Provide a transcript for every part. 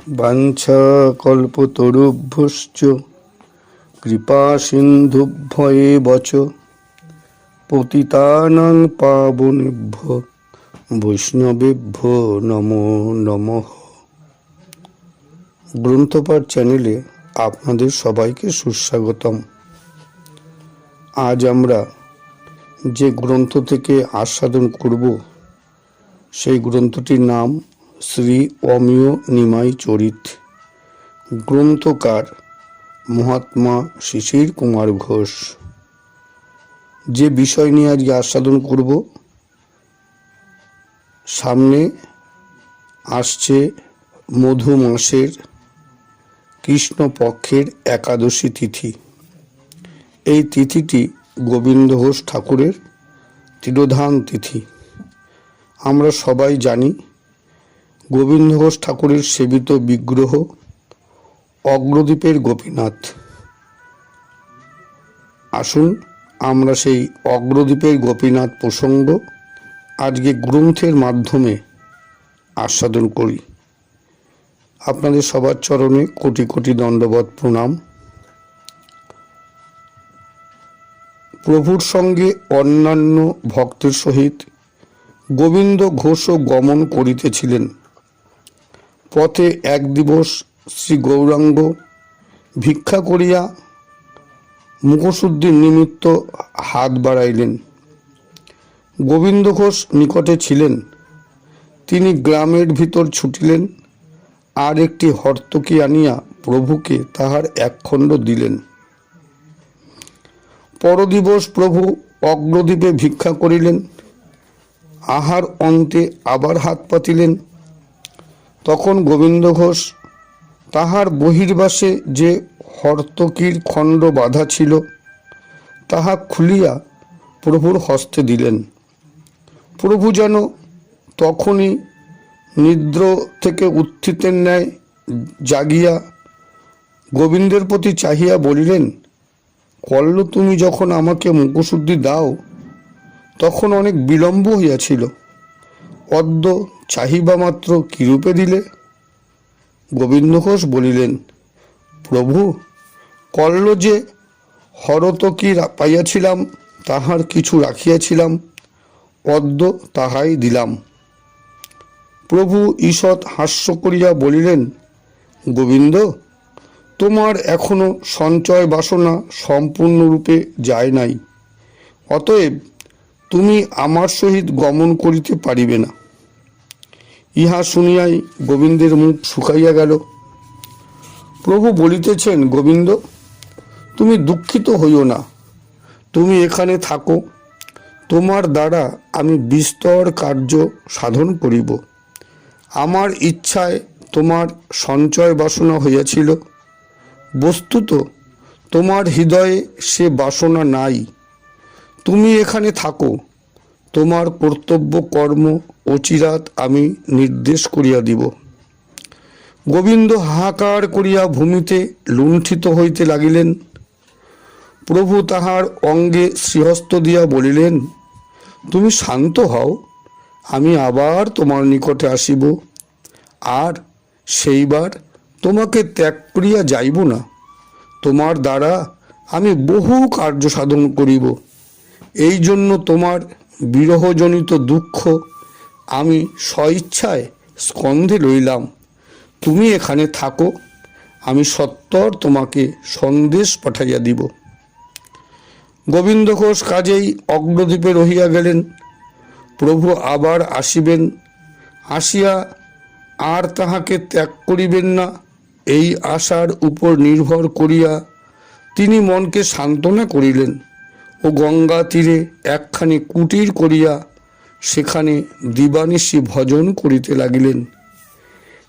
বাঞ্ছাকল্পতরুভ্যশ্চ কৃপাসিন্ধুভ্যেব চ পতিতানাং পাবনেভ্যো বৈষ্ণবেভ্যো নমো নমঃ। গ্রন্থপাঠ চ্যানেলে আপনাদের সবাইকে সুস্বাগতম। আজ আমরা যে গ্রন্থ থেকে আস্বাদন করব সেই গ্রন্থটির নাম শ্রী অমিয় নিমাই চরিত। গ্রন্থকার মহাত্মা শিশির কুমার ঘোষ। যে বিষয় নিয়ে আজকে আস্বাদন করব, সামনে আসছে মধু মাসের কৃষ্ণপক্ষের একাদশী তিথি। এই তিথিটি গোবিন্দ ঘোষ ঠাকুরের তিরোধান তিথি। আমরা সবাই জানি গোবিন্দ ঘোষ ঠাকুরের সেবিত বিগ্রহ অগ্রদ্বীপের গোপীনাথ। আসুন আমরা সেই অগ্রদ্বীপের গোপীনাথ প্রসঙ্গ আজকে গ্রন্থের মাধ্যমে আস্বাদন করি। আপনাদের সবার চরণে কোটি কোটি দণ্ডবৎ প্রণাম। প্রভুর সঙ্গে অন্যান্য ভক্তের সহিত গোবিন্দ ঘোষও গমন করিতেছিলেন। পথে এক দিবস শ্রী গৌরাঙ্গ ভিক্ষা করিয়া মুখশুদ্ধির নিমিত্ত হাত বাড়াইলেন। গোবিন্দ ঘোষ নিকটে ছিলেন। তিনি গ্রামের ভিতর ছুটিলেন, আর একটি হর্তকি আনিয়া প্রভুকে তাহার একখণ্ড দিলেন। পরদিবস প্রভু অগ্রদ্বীপে ভিক্ষা করিলেন। আহার অন্তে আবার হাত পাতিলেন। তখন গোবিন্দ ঘোষ তাহার বহির্বাসে যে হর্তকির খণ্ড বাঁধা ছিল তাহা খুলিয়া প্রভুর হস্তে দিলেন। প্রভু যেন তখনই নিদ্র থেকে উত্থিতের ন্যায় জাগিয়া গোবিন্দের প্রতি চাহিয়া বলিলেন, কল্ল তুমি যখন আমাকে মুখশুদ্ধি দাও তখন অনেক বিলম্ব হইয়াছিল, অদ্য চাহিবা মাত্র কিরূপে দিলে? গোবিন্দ ঘোষ বলিলেন, প্রভু, কল্ল যে হরতকি পাইয়াছিলাম তাহার কিছু রাখিয়াছিলাম, অদ্য তাহাই দিলাম। প্রভু ঈষৎ হাস্য করিয়া বলিলেন, গোবিন্দ, তোমার এখনো সঞ্চয় বাসনা সম্পূর্ণরূপে যায় নাই, অতএব তুমি আমার সহিত গমন করিতে পারিবে না। ইহা শুনিয়াই গোবিন্দের মুখ শুকাইয়া গেল। প্রভু বলিতেছেন, গোবিন্দ, তুমি দুঃখিত হইও না, তুমি এখানে থাকো। তোমার দ্বারা আমি বিস্তর কার্য সাধন করিব। আমার ইচ্ছায় তোমার সঞ্চয় বাসনা হইয়াছিল, বস্তুত তোমার হৃদয়ে সে বাসনা নাই। তুমি এখানে থাকো, তোমার কর্তব্য কর্ম অচিরাৎ আমি নির্দেশ করিয়া দিব। গোবিন্দ হাহাকার করিয়া ভূমিতে লুণ্ঠিত হইতে লাগিলেন। প্রভু তাহার অঙ্গে শ্রীহস্ত দিয়া বলিলেন, তুমি শান্ত হও, আমি আবার তোমার নিকটে আসিব, আর সেইবার তোমাকে ত্যাগ করিয়া যাইব না। তোমার দ্বারা আমি বহু কার্য সাধন করিব। এই জন্য তোমার বিরহজনিত দুঃখ আমি স্বইচ্ছায় স্কন্ধে লইলাম। তুমি এখানে থাকো, আমি সত্বর তোমাকে সন্দেশ পাঠাইয়া দিব। গোবিন্দ ঘোষ কাজেই অগ্রদ্বীপে রহিয়া গেলেন। প্রভু আবার আসিবেন, আসিয়া আর তাহাকে ত্যাগ করিবেন না, এই আশার উপর নির্ভর করিয়া তিনি মনকে সান্ত্বনা করিলেন ও গঙ্গা তীরে একখানি কুটির করিয়া সেখানে দিবানিশি ভজন করিতে লাগিলেন।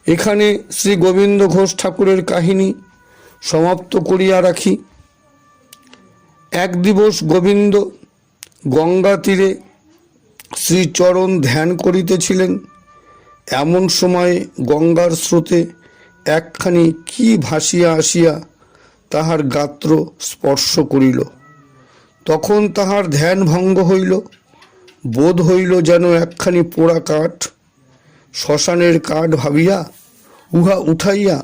এখানে শ্রী গোবিন্দ ঘোষ ঠাকুরের কাহিনী সমাপ্ত করিয়া রাখি। এক দিবস গোবিন্দ গঙ্গা তীরে শ্রীচরণ ধ্যান করিতেছিলেন। এমন সময় গঙ্গার স্রোতে একখানি কি ভাসিয়া আসিয়া তাহার গাত্র স্পর্শ করিল। তখন তাহার ধ্যান ভঙ্গ হইল। বোধ হইল যেন একখানি পোড়া কাঠ। শ্মশানের কাঠ ভাবিয়া উহা উঠাইয়া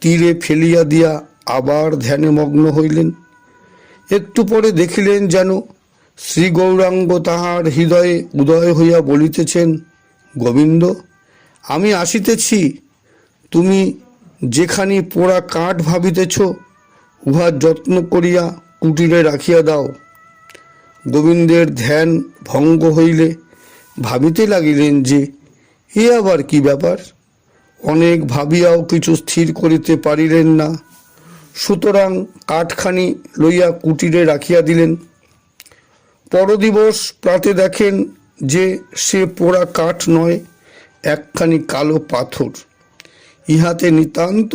তীরে ফেলিয়া দিয়া আবার ধ্যানে মগ্ন হইলেন। একটু পরে দেখিলেন যেন শ্রী গৌরাঙ্গ তাহার হৃদয়ে উদয় হইয়া বলিতেছেন, গোবিন্দ, আমি আসিতেছি। তুমি যেখানি পোড়া কাঠ ভাবিতেছ, উহা যত্ন করিয়া কুটিরে রাখিয়া দাও। গোবিন্দের ধ্যান ভঙ্গ হইলে ভাবিতে লাগিলেন যে এ আবার কি ব্যাপার। অনেক ভাবিয়াও কিছু স্থির করিতে পারিলেন না। সুতরাং কাঠখানি লইয়া কুটিরে রাখিয়া দিলেন। পরদিবস প্রাতে দেখেন যে সে পোড়া কাঠ নয়, একখানি কালো পাথর। ইহাতে নিতান্ত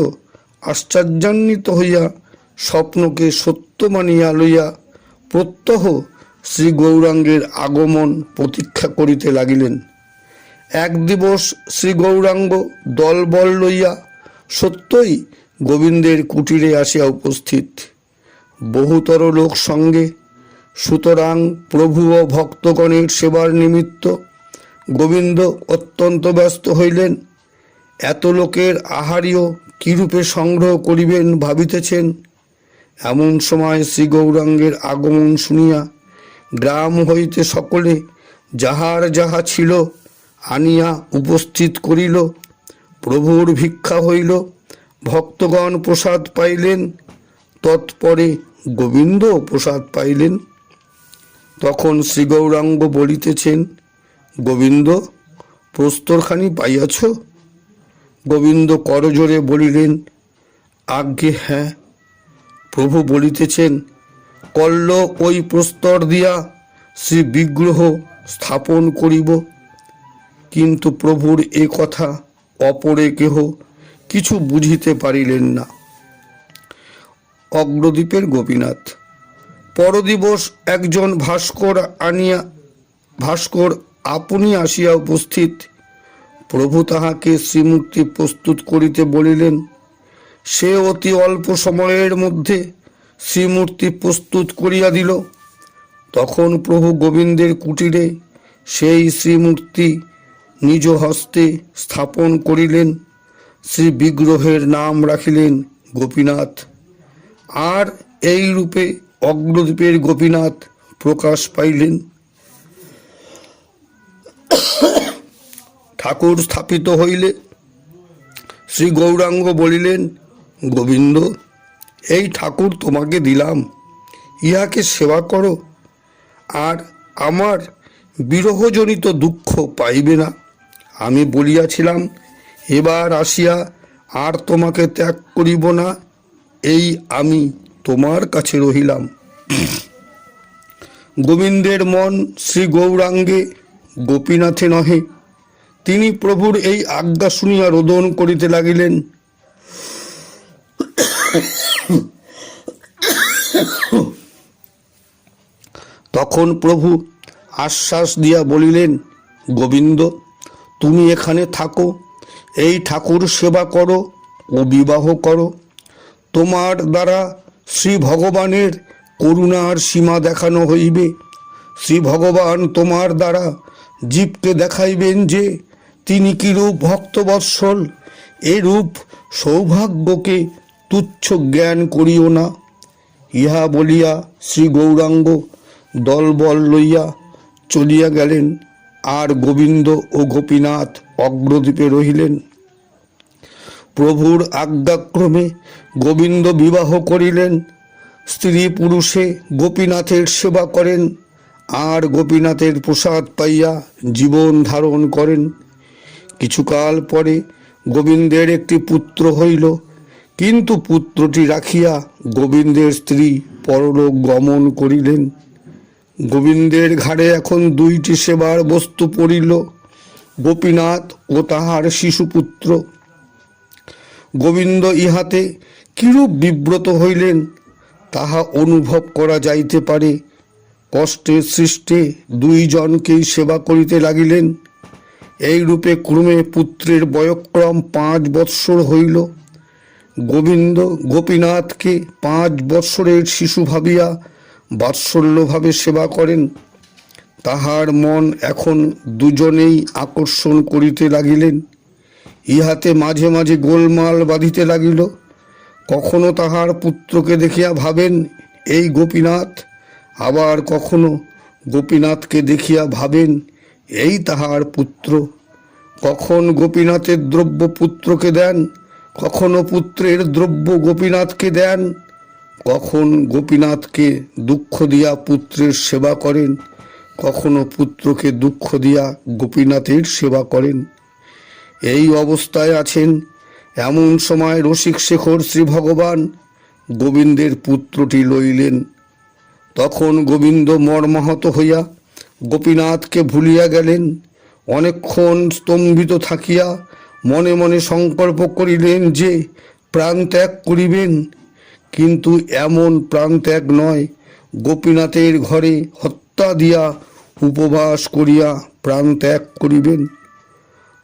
আশ্চর্যান্বিত হইয়া স্বপ্নকে সত্য মানিয়া লইয়া প্রত্যহ শ্রী গৌরাঙ্গের আগমন প্রতীক্ষা করিতে লাগিলেন। এক দিবস শ্রী গৌরাঙ্গ দলবল লইয়া সত্যই গোবিন্দের কুটিরে আসিয়া উপস্থিত, বহুতর লোক সঙ্গে। সুতরাং প্রভু ও ভক্তগণের সেবার নিমিত্ত গোবিন্দ অত্যন্ত ব্যস্ত হইলেন। এত লোকের আহার্য কিরূপে সংগ্রহ করিবেন ভাবিতেছেন। এমন সময় শ্রী গৌরাঙ্গের আগমন শুনিয়া গ্রাম হইতে সকলে যাহার যাহা ছিল আনিয়া উপস্থিত করিল। প্রভুর ভিক্ষা হইল, ভক্তগণ প্রসাদ পাইলেন, তৎপরে গোবিন্দ প্রসাদ পাইলেন। তখন শ্রী গৌরাঙ্গ বলিতেছেন, গোবিন্দ, প্রস্তরখানি পাইয়াছ? গোবিন্দ করজোরে বলিলেন, আজ্ঞে হ্যাঁ। প্রভু বলিতেছেন, কল্ল ওই প্রস্তর দিয়া শ্রী বিগ্রহ স্থাপন করিব। কিন্তু প্রভুর এ কথা অপরে কেহ কিছু বুঝিতে পারিলেন না। অগ্রদ্বীপের গোপীনাথ। পরদিবস একজন ভাস্কর আপনি আসিয়া উপস্থিত। প্রভু তাহাকে শ্রীমূর্তি প্রস্তুত করিতে বলিলেন। সে অতি অল্প সময়ের মধ্যে শ্রীমূর্তি প্রস্তুত করিয়া দিল। তখন প্রভু গোবিন্দের কুটিরে সেই শ্রীমূর্তি নিজ হস্তে স্থাপন করিলেন। শ্রী বিগ্রহের নাম রাখিলেন গোপীনাথ। আর এই রূপে অগ্রদ্বীপের গোপীনাথ প্রকাশ পাইলেন। ঠাকুর স্থাপিত হইলে শ্রী গৌরাঙ্গ বলিলেন, গোবিন্দ, এই ঠাকুর তোমাকে দিলাম, ইহাকে সেবা করো, আর আমার বিরহজনিত দুঃখ পাইবে না। আমি বলিয়াছিলাম, এবার আসিয়া আর তোমাকে ত্যাগ করিব না, এই আমি তোমার কাছে রহিলাম। গোবিন্দের মন শ্রী গৌরাঙ্গে, গোপীনাথে নহে। তিনি প্রভুর এই আজ্ঞা শুনিয়া রোদন করিতে লাগিলেন। তখন প্রভু আশ্বাস দিয়া বলিলেন, গোবিন্দ, তুমি এখানে থাকো, এই ঠাকুর সেবা করো ও বিবাহ করো। তোমার দ্বারা শ্রী ভগবানের করুণার সীমা দেখানো হইবে। শ্রী ভগবান তোমার দ্বারা জীবকে দেখাইবেন যে তিনি কিরূপ ভক্তবৎসল। এরূপ সৌভাগ্যকে তুচ্ছ জ্ঞান করিও না। ইহা বলিয়া শ্রী গৌরাঙ্গ দলবল লইয়া চলিয়া গেলেন, আর গোবিন্দ ও গোপীনাথ অগ্রদ্বীপে রহিলেন। প্রভুর আজ্ঞাক্রমে গোবিন্দ বিবাহ করিলেন। স্ত্রী পুরুষে গোপীনাথের সেবা করেন, আর গোপীনাথের প্রসাদ পাইয়া জীবন ধারণ করেন। কিছুকাল পরে গোবিন্দের একটি পুত্র হইল, কিন্তু পুত্রটি রাখিয়া গোবিন্দের স্ত্রী পরলোক গমন করিলেন। গোবিন্দের ঘাড়ে এখন দুইটি সেবার বস্তু পড়িল, গোপীনাথ ও তাহার শিশুপুত্র। গোবিন্দ ইহাতে কিরূপ বিব্রত হইলেন তাহা অনুভব করা যাইতে পারে। কষ্টে সৃষ্টে দুইজনকেই সেবা করিতে লাগিলেন। এই রূপে ক্রমে পুত্রের বয়ঃক্রম 5 বৎসর হইল। গোবিন্দ গোপীনাথকে 5 বৎসরের শিশু ভাবিয়া বাৎসল্যভাবে সেবা করেন। তাহার মন এখন দুজনেই আকর্ষণ করিতে লাগিলেন। ইহাতে মাঝে মাঝে গোলমাল বাঁধিতে লাগিল। কখনো তাহার পুত্রকে দেখিয়া ভাবেন এই গোপীনাথ, আবার কখনো গোপীনাথকে দেখিয়া ভাবেন এই তাহার পুত্র। কখন গোপীনাথের দ্রব্য পুত্রকে দেন, কখনো পুত্রের দ্রব্য গোপীনাথকে দেন, কখন গোপীনাথকে দুঃখ দিয়া পুত্রের সেবা করেন, কখনো পুত্রকে দুঃখ দিয়া গোপীনাথের সেবা করেন। এই অবস্থায় আছেন। এমন সময় রসিক শেখর শ্রী ভগবান গোবিন্দের পুত্রটি লইলেন। তখন গোবিন্দ মর্মাহত হইয়া গোপীনাথকে ভুলিয়া গেলেন। অনেকক্ষণ স্তম্ভিত থাকিয়া মনে মনে সংকল্প করিলেন যে প্রাণ ত্যাগ করিবেন, কিন্তু এমন প্রাণ ত্যাগ নয়, গোপীনাথের ঘরে হত্যা দিয়া উপবাস করিয়া প্রাণ ত্যাগ করিবেন।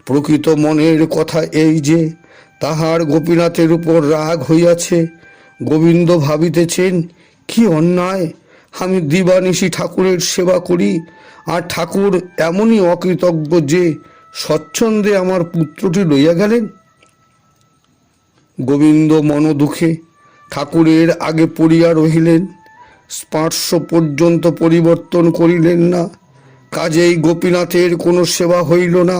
প্রকৃত মনের কথা এই যে তাহার গোপীনাথের উপর রাগ হইয়াছে। গোবিন্দ ভাবিতেছেন, কি অন্যায়, আমি দিবানিশি ঠাকুরের সেবা করি, আর ঠাকুর এমনই অকৃতজ্ঞ যে স্বচ্ছন্দে আমার পুত্রটি লইয়া গেলেন। গোবিন্দ মনোদুঃখে ঠাকুরের আগে পড়িয়া রহিলেন, স্পর্শ পর্যন্ত পরিবর্তন করিলেন না। কাজেই গোপীনাথের কোনো সেবা হইল না।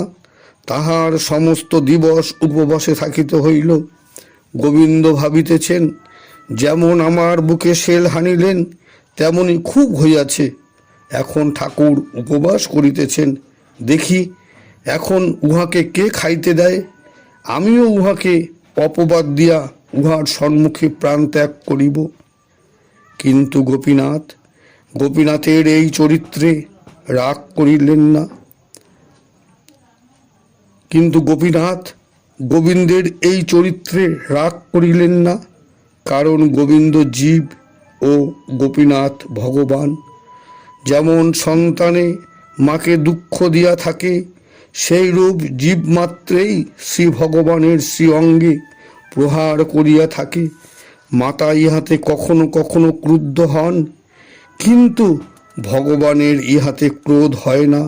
তাহার সমস্ত দিবস উপবাসে থাকিতে হইল। গোবিন্দ ভাবিতেছেন, যেমন আমার বুকে শেল হানিলেন তেমনি খুব হইয়াছে। এখন ঠাকুর উপবাস করিতেছেন, দেখি এখন উহাকে কে খাইতে দেয়। আমিও উহাকে অপবাদ দিয়া উহার সম্মুখে প্রাণ ত্যাগ করিব। কিন্তু গোপীনাথের এই চরিত্রে রাগ করিলেন না। কিন্তু গোপীনাথ গোবিন্দের এই চরিত্রে রাগ করিলেন না, কারণ গোবিন্দ জীব ও গোপীনাথ ভগবান। যেমন সন্তানে মাকে দুঃখ দিয়া থাকে, সেই রূপ জীব মাত্রেই শ্রী ভগবানের শ্রী অঙ্গে প্রহার করিয়া থাকে। মাতা ইহাতে কখনো কখনো ক্রুদ্ধ হন, কিন্তু ভগবানের ইহাতে ক্রোধ হয় না।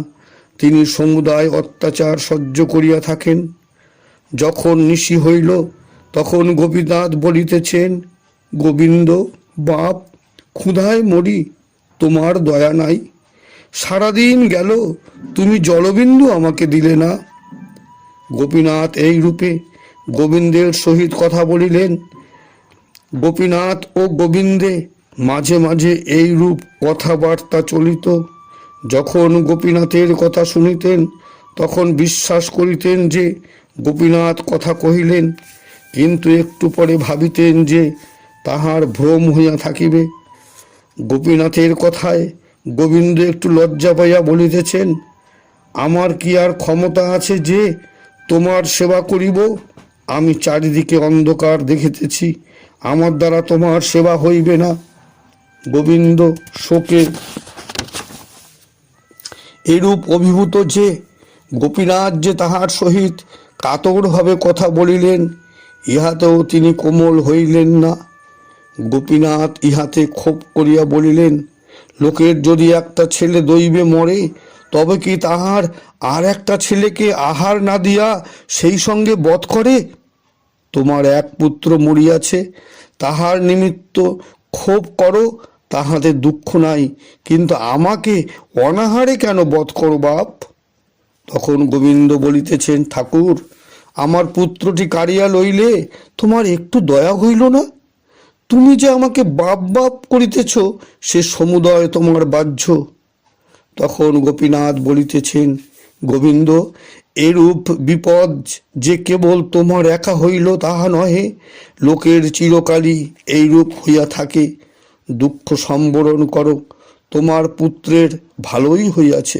তিনি সমুদায় অত্যাচার সহ্য করিয়া থাকেন। যখন নিশি হইল তখন গোপীনাথ বলিতেছেন, গোবিন্দ বাপ, ক্ষুধায় মরি, তোমার দয়া নাই। সারাদিন গেল, তুমি জলবিন্দু আমাকে দিলে না। গোপীনাথ এই রূপে গোবিন্দের সহিত কথা বলিলেন। গোপীনাথ ও গোবিন্দে মাঝে মাঝে এই রূপ কথাবার্তা চলিত। যখন গোপীনাথের কথা শুনিতেন তখন বিশ্বাস করিতেন যে গোপীনাথ কথা কহিলেন, কিন্তু একটু পরে ভাবিতেন যে তাহার ভ্রম হইয়া থাকিবে। গোপীনাথের কথায় গোবিন্দ একটু লজ্জা পাইয়া বলিতেছেন, আমার কি আর ক্ষমতা আছে যে তোমার সেবা করিব? আমি চারিদিকে অন্ধকার দেখিতেছি, আমার দ্বারা তোমার সেবা হইবে না। গোবিন্দ শোকে এরূপ অভিভূত যে গোপীনাথ যে তাহার সহিত কাতরভাবে কথা বলিলেন, ইহাতেও তিনি কোমল হইলেন না। গোপীনাথ ইহাতে ক্ষোভ করিয়া বলিলেন, লোকের যদি একটা ছেলে দৈবে মরে, তবে কি তাহার আর একটা ছেলেকে আহার না দিয়া সেই সঙ্গে বধ করে? তোমার এক পুত্র মরিয়াছে, তাহার নিমিত্ত ক্ষোভ করো, তাহাতে দুঃখ নাই, কিন্তু আমাকে অনাহারে কেন বধ করো বাপ? তখন গোবিন্দ বলিতেছেন, ঠাকুর, আমার পুত্রটি কাড়িয়া লইলে তোমার একটু দয়া হইল না? তুমি যে আমাকে বাপ বাপ করিতেছ, সে সমুদয় তোমার বাহ্য। তখন গোপীনাথ বলিতেছেন, গোবিন্দ, এরূপ বিপদ যে কেবল তোমার একা হইল তাহা নহে, লোকের চিরকালই এইরূপ হইয়া থাকে। দুঃখ সম্বরণ করো, তোমার পুত্রের ভালোই হইয়াছে।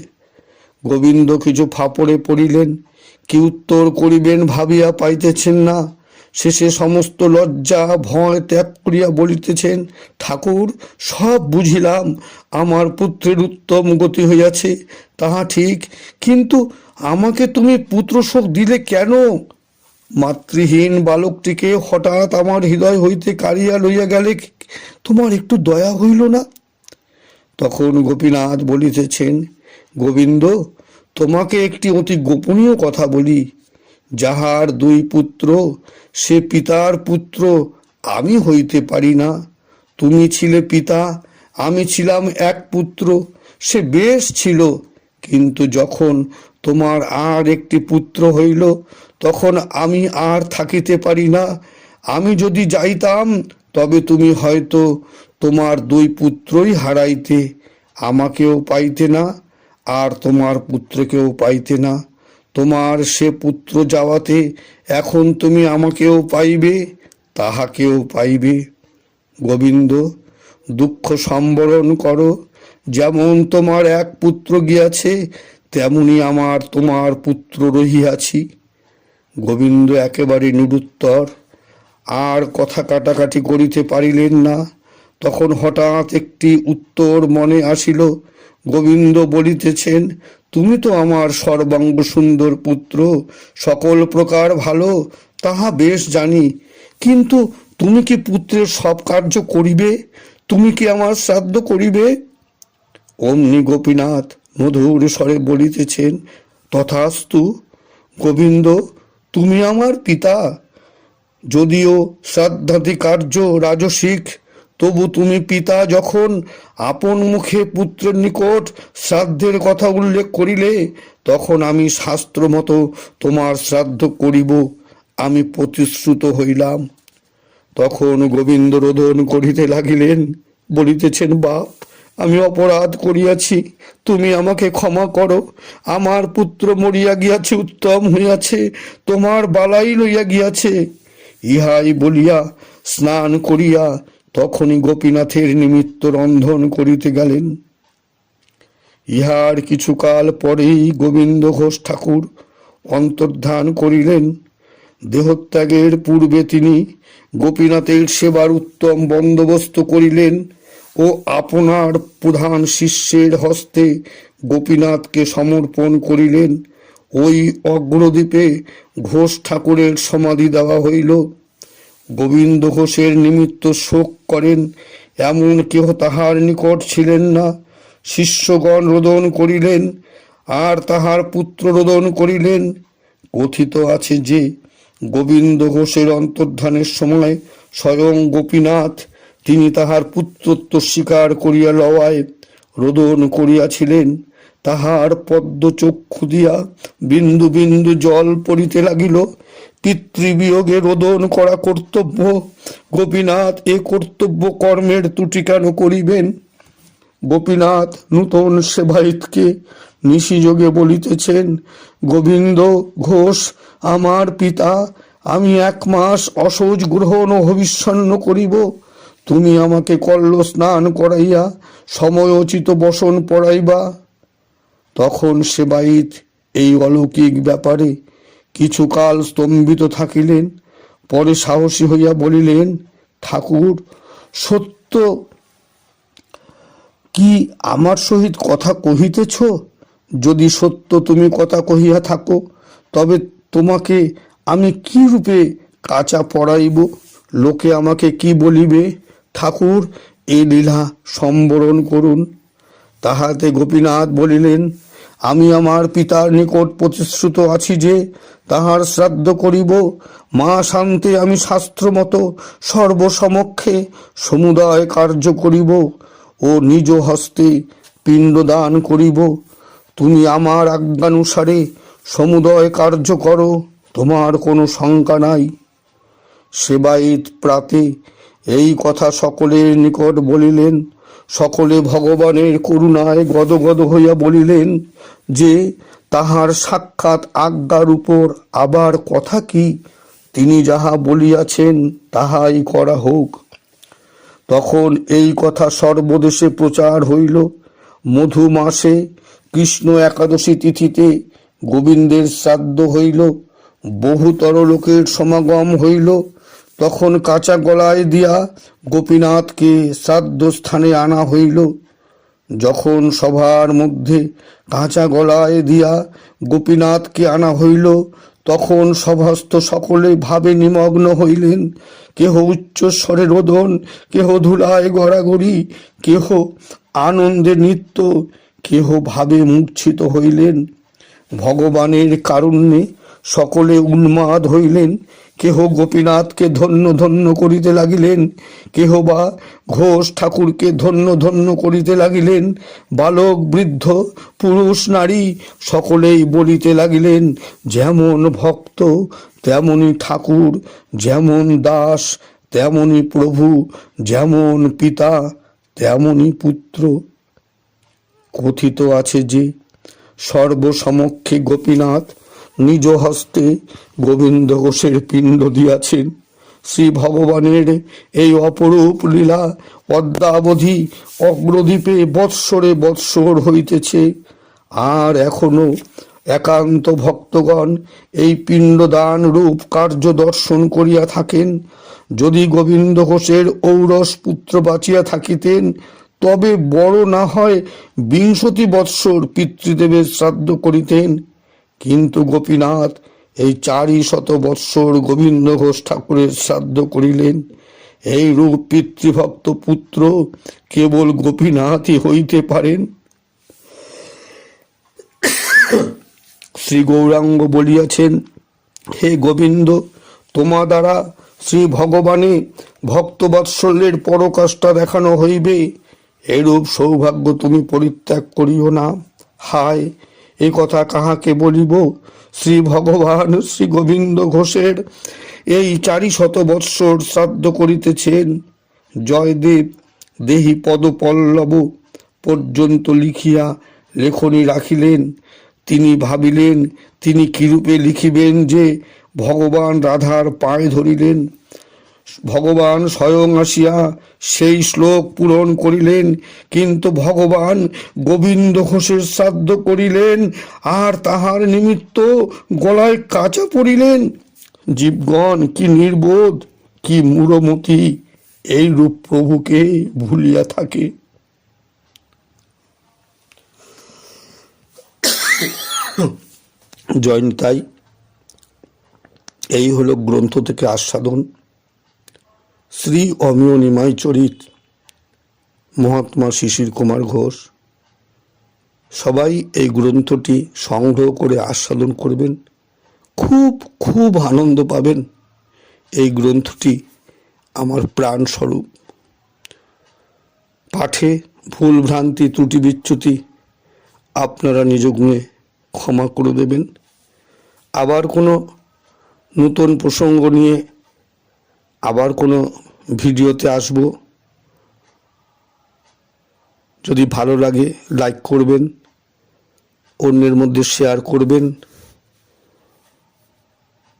গোবিন্দ কিছু ফাপড়ে পড়িলেন, কি উত্তর করিবেন ভাবিয়া পাইতেছেন না। শেষে সমস্ত লজ্জা ভয় ত্যাগ করিয়া বলিতেছেন, ঠাকুর, সব বুঝিলাম, আমার পুত্রের উত্তম গতি হইয়াছে, তাহা ঠিক, কিন্তু আমাকে তুমি পুত্রশোক দিলে কেন? মাতৃহীন বালকটিকে হঠাৎ আমার হৃদয় হইতে কাড়িয়া লইয়া গেলে তোমার একটু দয়া হইল না? তখন গোপীনাথ বলিতেছেন, গোবিন্দ, তোমাকে একটি অতি গোপনীয় কথা বলি। যাহার দুই পুত্র, সে পিতার পুত্র আমি হইতে পারি না। তুমি ছিলে পিতা, আমি ছিলাম এক পুত্র, সে বেশ ছিল। কিন্তু যখন তোমার আর একটি পুত্র হইল, তখন আমি আর থাকিতে পারি না। আমি যদি যাইতাম, তবে তুমি হয়তো তোমার দুই পুত্রই হারাইতে, আমাকেও পাইতে না, আর তোমার পুত্রকেও পাইতে না। তোমার সে পুত্র যাওয়াতে এখন তুমি আমাকেও পাইবে, তাহাকেও পাইবে। গোবিন্দ, দুঃখ সম্বরণ করো। যেমন তোমার এক পুত্র গিয়াছে, তেমনি আমার তোমার পুত্র রহিয়াছি। গোবিন্দ একেবারে নিরুত্তর, আর কথা কাটাকাটি করিতে পারিলেন না। তখন হঠাৎ একটি উত্তর মনে আসিল। গোবিন্দ বলিতেছেন, তুমি তো আমার সর্বাঙ্গ সুন্দর পুত্র, সকল প্রকার ভালো, তাহা বেশ জানি। কিন্তু তুমি কি পুত্রের সব কার্য করিবে? তুমি কি আমার শ্রাদ্ধ করিবে? অমনি গোপীনাথ মধুর স্বরে বলিতেছেন, তথাস্তু। গোবিন্দ, তুমি আমার পিতা। যদিও শ্রাদ্ধাদি কার্য রাজসিক, তবু তুমি পিতা যখন আপন মুখে পুত্রের নিকট শ্রাদ্ধের কথা উল্লেখ করিলে, তখন আমি শাস্ত্র মতো তোমার শ্রাদ্ধ করিব, আমি প্রতিশ্রুত হইলাম। তখন গোবিন্দ রোদন করিতে লাগিলেন, বলিতেছেন, বাপ, আমি অপরাধ করিয়াছি, তুমি আমাকে ক্ষমা করো। আমার পুত্র মরিয়া গিয়াছে, উত্তম হইয়াছে, তোমার বালাই লইয়া গিয়াছে। ইহাই বলিয়া স্নান করিয়া তখনই গোপীনাথের নিমিত্ত রন্ধন করিতে গেলেন। ইহার কিছুকাল পরেই গোবিন্দ ঘোষ ঠাকুর অন্তর্ধান করিলেন। দেহত্যাগের পূর্বে তিনি গোপীনাথের সেবার উত্তম বন্দোবস্ত করিলেন ও আপনার প্রধান শিষ্যের হস্তে গোপীনাথকে সমর্পণ করিলেন। ওই অগ্রদ্বীপে ঘোষ ঠাকুরের সমাধি দেওয়া হইল। গোবিন্দ ঘোষের নিমিত্ত শোক করেন এমন কেহ তাহার নিকট ছিলেন না। শিষ্যগণ রোদন করিলেন, আর তাহার পুত্র রোদন করিলেন। কথিত আছে যে গোবিন্দ ঘোষের অন্তর্ধানের সময় স্বয়ং গোপীনাথ, তিনি তাহার পুত্রত্ব স্বীকার করিয়া লওয়ায় রোদন করিয়াছিলেন। তাহার পদ্ম চক্ষু দিয়া বিন্দু বিন্দু জল পড়িতে লাগিল। পিতৃবিয়োগে রোদন করা কর্তব্য, গোপীনাথ এ কর্তব্য কর্মের ত্রুটি কেন করিবেন? গোপীনাথ নূতন সেবায়িতকে নিশিযোগে বলিতেছেন, গোবিন্দ ঘোষ আমার পিতা, আমি 1 মাস অসৌচ গ্রহণ ও হবিষ্যান্ন করিব। তুমি আমাকে কল্ল স্নান করাইয়া সময়োচিত বসন পড়াইবা। তখন সেবায়িত এই অলৌকিক ব্যাপারে কিছুকাল স্তম্ভিত থাকিলেন। পরে সাহসী হইয়া বলিলেন, ঠাকুর, সত্য কি আমার সহিত কথা কহিতেছ? যদি সত্য তুমি কথা কহিয়া থাকো, তবে তোমাকে আমি কি রূপে কাঁচা পড়াইব? লোকে আমাকে কি বলিবে? ঠাকুর, এই লীলা সম্বরণ করুন। তাহাতে গোপীনাথ বলিলেন, আমি আমার পিতার নিকট প্রতিশ্রুত আছি যে তাহার শ্রাদ্ধ করিব। মা শান্তে আমি শাস্ত্রমতো সর্বসমক্ষে সমুদয় কার্য করিব ও নিজ হস্তে পিণ্ডদান করিব। তুমি আমার আজ্ঞানুসারে সমুদয় কার্য করো, তোমার কোনো শঙ্কা নাই। সেবায়িত প্রাতে এই কথা সকলের নিকট বলিলেন। সকলে ভগবানের করুণায় গদগদ হইয়া বলিলেন যে তাহার সাক্ষাৎ আজ্ঞার উপর আবার কথা কি, তিনি যাহা বলিয়াছেন তাহাই করা হোক। তখন এই কথা সর্বদেশে প্রচার হইল। মধু মাসে কৃষ্ণ একাদশী তিথিতে গোবিন্দের শ্রাদ্ধ হইল। বহুতর লোকের সমাগম হইল। তখন কাঁচা গলায় দিয়া গোপীনাথকে শ্রাদ্ধ স্থানে আনা হইল। যখন সভার মধ্যে কাঁচা গলায় দিয়া গোপীনাথকে আনা হইল, তখন সভাস্থ সকলে ভাবে নিমগ্ন হইলেন। কেহ উচ্চস্বরে রোদন, কেহ ধুলায় গড়াগড়ি, কেহ আনন্দে নৃত্য, কেহ ভাবে মূর্ছিত হইলেন। ভগবানের কারুণ্যে সকলে উন্মাদ হইলেন। কেহ গোপীনাথকে ধন্য ধন্য করিতে লাগিলেন, কেহ বা ঘোষ ঠাকুরকে ধন্য ধন্য করিতে লাগিলেন। বালক বৃদ্ধ পুরুষ নারী সকলেই বলিতে লাগিলেন, যেমন ভক্ত তেমনি ঠাকুর, যেমন দাস তেমনি প্রভু, যেমন পিতা তেমনি পুত্র। কথিত আছে যে সর্বসমক্ষে গোপীনাথ নিজ হস্তে গোবিন্দ ঘোষের পিণ্ড দিয়াছেন। শ্রী ভগবানের এই অপরূপ লীলা পদ্মাবধি অগ্রদ্বীপে বৎসরে বৎসর হইতেছে। আর এখনো একান্ত ভক্তগণ এই পিণ্ডদান রূপ কার্য দর্শন করিয়া থাকেন। যদি গোবিন্দ ঘোষের ঔরস পুত্র বাঁচিয়া থাকিতেন, তবে বড় না হয় 20 বৎসর পিতৃদেবের শ্রাদ্ধ করিতেন। কিন্তু গোপীনাথ এই 400 বৎসর গোবিন্দ ঘোষ ঠাকুরের শ্রাদ্ধ করিলেন। এই রূপ পিতৃভক্ত পুত্র কেবল গোপীনাথই হইতে পারেন। শ্রী গৌরাঙ্গ বলিয়াছেন, হে গোবিন্দ, তোমা দ্বারা শ্রী ভগবানে ভক্তবৎসল্যের পরকাষ্ঠা দেখানো হইবে, এরূপ সৌভাগ্য তুমি পরিত্যাগ করিও না। হায়, এ কথা কাহাকে বলিব? শ্রী ভগবান শ্রী গোবিন্দ ঘোষের এই 400 বৎসর শ্রাদ্ধ করিতেছেন। জয়দেব দেহি পদপল্লব পর্যন্ত লিখিয়া লেখনী রাখিলেন। তিনি ভাবিলেন তিনি কিরূপে লিখিবেন যে ভগবান রাধার পায়ে ধরিলেন। ভগবান স্বয়ং আসিয়া সেই শ্লোক পূরণ করিলেন, কিন্তু ভগবান গোবিন্দ ঘোষের শ্রাদ্ধ করিলেন আর তাহার নিমিত্ত গলায় কাঁচা পড়িলেন। জীবগণ কি নির্বোধ, কি মূঢ়মতি এই রূপ প্রভুকে ভুলিয়া থাকে। জয়নিতাই, এই হলো গ্রন্থ থেকে আস্বাদন। শ্রী অমিয় নিমাই চরিত, মহাত্মা শিশির কুমার ঘোষ। সবাই এই গ্রন্থটি সংগ্রহ করে আস্বাদন করবেন, খুব খুব আনন্দ পাবেন। এই গ্রন্থটি আমার প্রাণ স্বরূপ। পাঠে ভুল ভ্রান্তি ত্রুটি বিচ্যুতি আপনারা নিজ গুণে ক্ষমা করে দেবেন। আবার কোনো নতুন প্রসঙ্গ নিয়ে আবার কোনো ভিডিওতে আসব। যদি ভালো লাগে লাইক করবেন, অন্যের মধ্যে শেয়ার করবেন।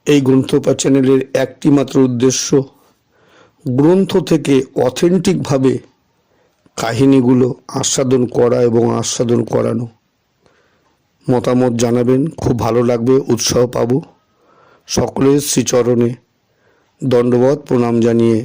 এই গ্রন্থপাঠ চ্যানেলের একটি মাত্র উদ্দেশ্য, গ্রন্থ থেকে অথেন্টিকভাবে কাহিনীগুলো আস্বাদন করা এবং আস্বাদন করানো। মতামত জানাবেন, খুব ভালো লাগবে, উৎসাহ পাব। সকলের শ্রীচরণে দণ্ডবত প্রণাম জানিয়ে